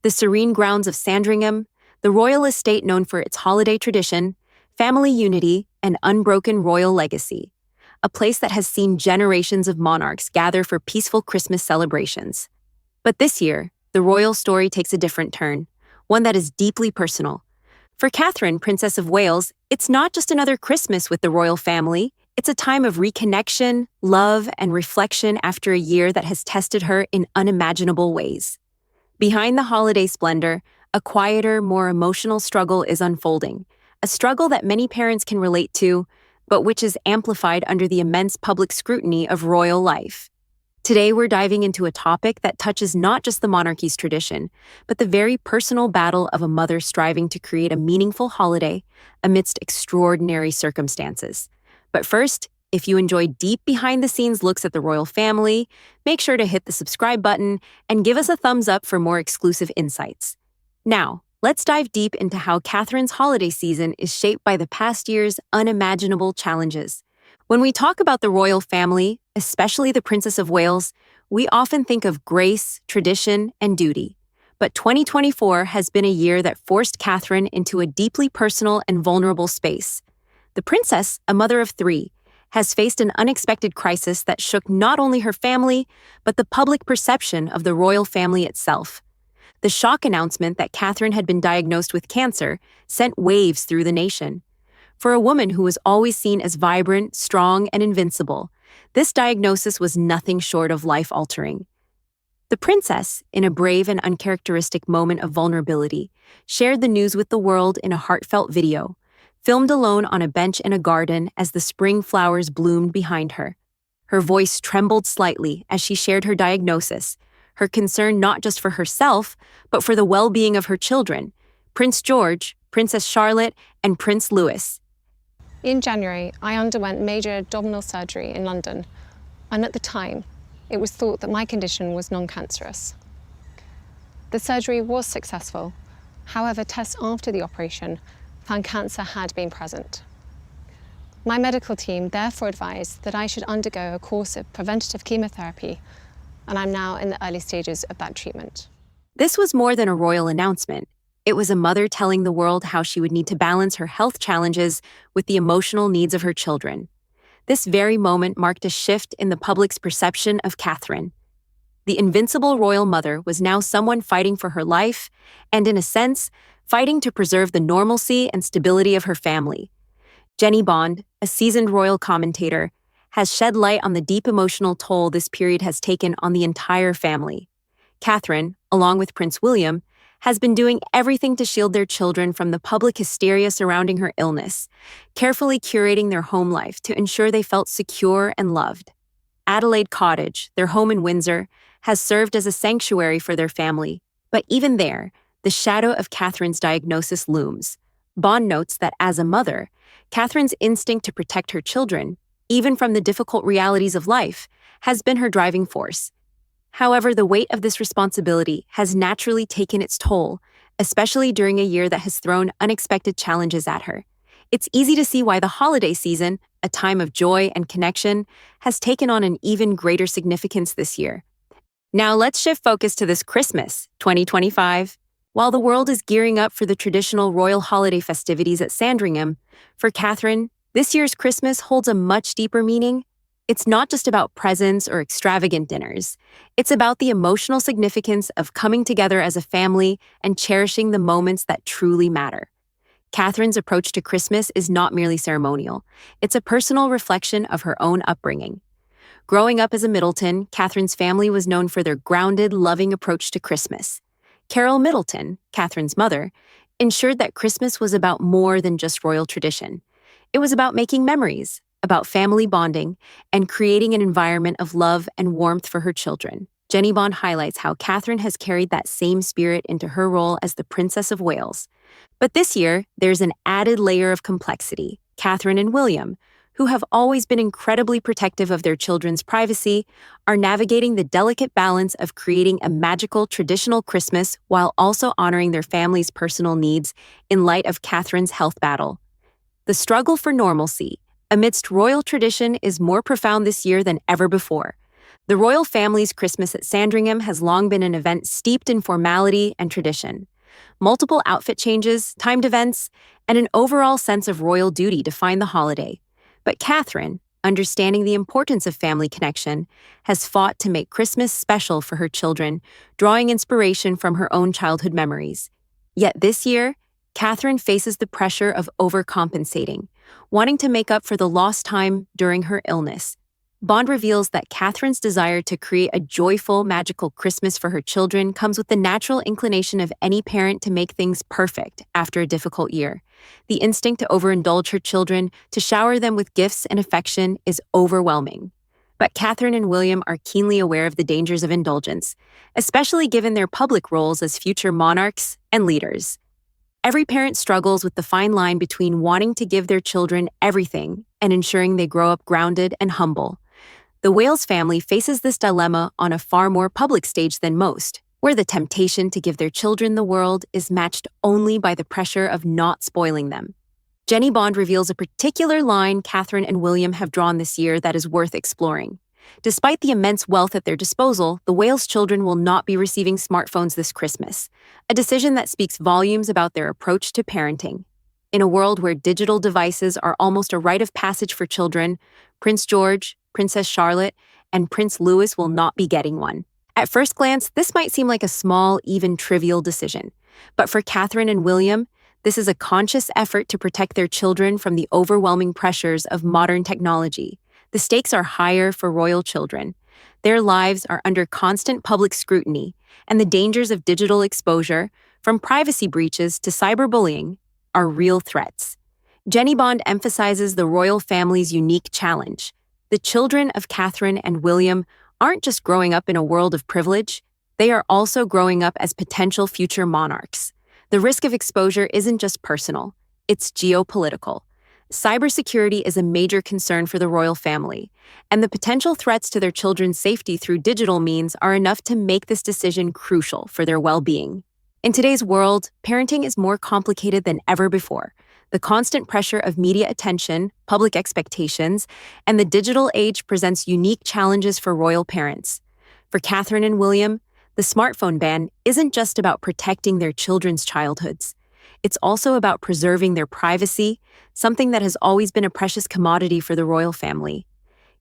The serene grounds of Sandringham, the royal estate known for its holiday tradition, family unity, and unbroken royal legacy. A place that has seen generations of monarchs gather for peaceful Christmas celebrations. But this year, the royal story takes a different turn, one that is deeply personal. For Catherine, Princess of Wales, it's not just another Christmas with the royal family. It's a time of reconnection, love, and reflection after a year that has tested her in unimaginable ways. Behind the holiday splendor, a quieter, more emotional struggle is unfolding, a struggle that many parents can relate to, but which is amplified under the immense public scrutiny of royal life. Today, we're diving into a topic that touches not just the monarchy's tradition, but the very personal battle of a mother striving to create a meaningful holiday amidst extraordinary circumstances. But first, if you enjoy deep behind-the-scenes looks at the royal family, make sure to hit the subscribe button and give us a thumbs up for more exclusive insights. Now, let's dive deep into how Catherine's holiday season is shaped by the past year's unimaginable challenges. When we talk about the royal family, especially the Princess of Wales, we often think of grace, tradition, and duty. But 2024 has been a year that forced Catherine into a deeply personal and vulnerable space. The princess, a mother of three, has faced an unexpected crisis that shook not only her family, but the public perception of the royal family itself. The shock announcement that Catherine had been diagnosed with cancer sent waves through the nation. For a woman who was always seen as vibrant, strong, and invincible, this diagnosis was nothing short of life-altering. The princess, in a brave and uncharacteristic moment of vulnerability, shared the news with the world in a heartfelt video, filmed alone on a bench in a garden as the spring flowers bloomed behind her. Her voice trembled slightly as she shared her diagnosis, her concern not just for herself, but for the well-being of her children, Prince George, Princess Charlotte, and Prince Louis. In January, I underwent major abdominal surgery in London, and at the time, it was thought that my condition was non-cancerous. The surgery was successful. However, tests after the operation found cancer had been present. My medical team therefore advised that I should undergo a course of preventative chemotherapy, and I'm now in the early stages of that treatment. This was more than a royal announcement. It was a mother telling the world how she would need to balance her health challenges with the emotional needs of her children. This very moment marked a shift in the public's perception of Catherine. The invincible royal mother was now someone fighting for her life and, in a sense, fighting to preserve the normalcy and stability of her family. Jenny Bond, a seasoned royal commentator, has shed light on the deep emotional toll this period has taken on the entire family. Catherine, along with Prince William, has been doing everything to shield their children from the public hysteria surrounding her illness, carefully curating their home life to ensure they felt secure and loved. Adelaide Cottage, their home in Windsor, has served as a sanctuary for their family, but even there, the shadow of Catherine's diagnosis looms. Bond notes that as a mother, Catherine's instinct to protect her children, even from the difficult realities of life, has been her driving force. However, the weight of this responsibility has naturally taken its toll, especially during a year that has thrown unexpected challenges at her. It's easy to see why the holiday season, a time of joy and connection, has taken on an even greater significance this year. Now let's shift focus to this Christmas, 2025. While the world is gearing up for the traditional royal holiday festivities at Sandringham, for Catherine, this year's Christmas holds a much deeper meaning. It's not just about presents or extravagant dinners. It's about the emotional significance of coming together as a family and cherishing the moments that truly matter. Catherine's approach to Christmas is not merely ceremonial. It's a personal reflection of her own upbringing. Growing up as a Middleton, Catherine's family was known for their grounded, loving approach to Christmas. Carol Middleton, Catherine's mother, ensured that Christmas was about more than just royal tradition. It was about making memories, about family bonding, and creating an environment of love and warmth for her children. Jenny Bond highlights how Catherine has carried that same spirit into her role as the Princess of Wales. But this year, there's an added layer of complexity. Catherine and William, who have always been incredibly protective of their children's privacy, are navigating the delicate balance of creating a magical traditional Christmas while also honoring their family's personal needs in light of Catherine's health battle. The struggle for normalcy amidst royal tradition is more profound this year than ever before. The royal family's Christmas at Sandringham has long been an event steeped in formality and tradition. Multiple outfit changes, timed events, and an overall sense of royal duty define the holiday. But Catherine, understanding the importance of family connection, has fought to make Christmas special for her children, drawing inspiration from her own childhood memories. Yet this year, Catherine faces the pressure of overcompensating, wanting to make up for the lost time during her illness. Bond reveals that Catherine's desire to create a joyful, magical Christmas for her children comes with the natural inclination of any parent to make things perfect after a difficult year. The instinct to overindulge her children, to shower them with gifts and affection, is overwhelming. But Catherine and William are keenly aware of the dangers of indulgence, especially given their public roles as future monarchs and leaders. Every parent struggles with the fine line between wanting to give their children everything and ensuring they grow up grounded and humble. The Wales family faces this dilemma on a far more public stage than most, where the temptation to give their children the world is matched only by the pressure of not spoiling them. Jenny Bond reveals a particular line Catherine and William have drawn this year that is worth exploring. Despite the immense wealth at their disposal, the Wales children will not be receiving smartphones this Christmas, a decision that speaks volumes about their approach to parenting. In a world where digital devices are almost a rite of passage for children, Prince George, Princess Charlotte, and Prince Louis will not be getting one. At first glance, this might seem like a small, even trivial decision. But for Catherine and William, this is a conscious effort to protect their children from the overwhelming pressures of modern technology. The stakes are higher for royal children. Their lives are under constant public scrutiny, and the dangers of digital exposure, from privacy breaches to cyberbullying, are real threats. Jenny Bond emphasizes the royal family's unique challenge. The children of Catherine and William aren't just growing up in a world of privilege, they are also growing up as potential future monarchs. The risk of exposure isn't just personal, it's geopolitical. Cybersecurity is a major concern for the royal family, and the potential threats to their children's safety through digital means are enough to make this decision crucial for their well-being. In today's world, parenting is more complicated than ever before. The constant pressure of media attention, public expectations, and the digital age presents unique challenges for royal parents. For Catherine and William, the smartphone ban isn't just about protecting their children's childhoods. It's also about preserving their privacy, something that has always been a precious commodity for the royal family.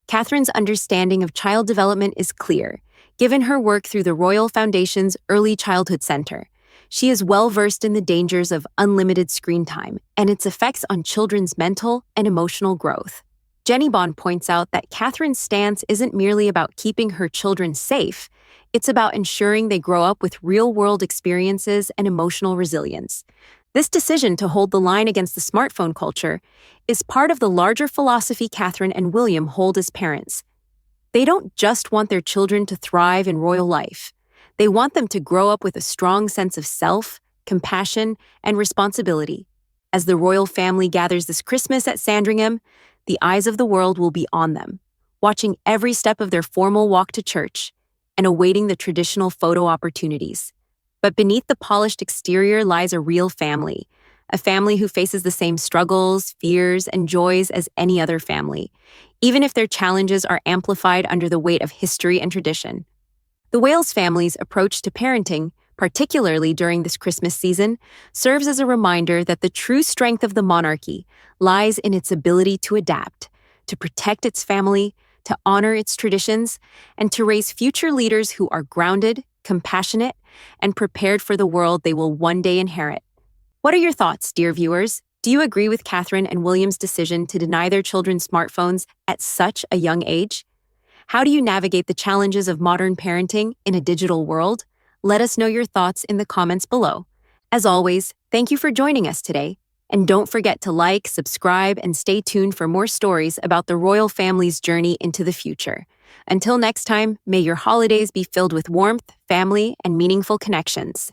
Catherine's understanding of child development is clear, given her work through the Royal Foundation's Early Childhood Center. She is well-versed in the dangers of unlimited screen time and its effects on children's mental and emotional growth. Jenny Bond points out that Catherine's stance isn't merely about keeping her children safe, it's about ensuring they grow up with real-world experiences and emotional resilience. This decision to hold the line against the smartphone culture is part of the larger philosophy Catherine and William hold as parents. They don't just want their children to thrive in royal life. They want them to grow up with a strong sense of self, compassion, and responsibility. As the royal family gathers this Christmas at Sandringham, the eyes of the world will be on them, watching every step of their formal walk to church and awaiting the traditional photo opportunities. But beneath the polished exterior lies a real family, a family who faces the same struggles, fears, and joys as any other family, even if their challenges are amplified under the weight of history and tradition. The Wales family's approach to parenting, particularly during this Christmas season, serves as a reminder that the true strength of the monarchy lies in its ability to adapt, to protect its family, to honor its traditions, and to raise future leaders who are grounded, compassionate, and prepared for the world they will one day inherit. What are your thoughts, dear viewers? Do you agree with Catherine and William's decision to deny their children smartphones at such a young age? How do you navigate the challenges of modern parenting in a digital world? Let us know your thoughts in the comments below. As always, thank you for joining us today. And don't forget to like, subscribe, and stay tuned for more stories about the royal family's journey into the future. Until next time, may your holidays be filled with warmth, family, and meaningful connections.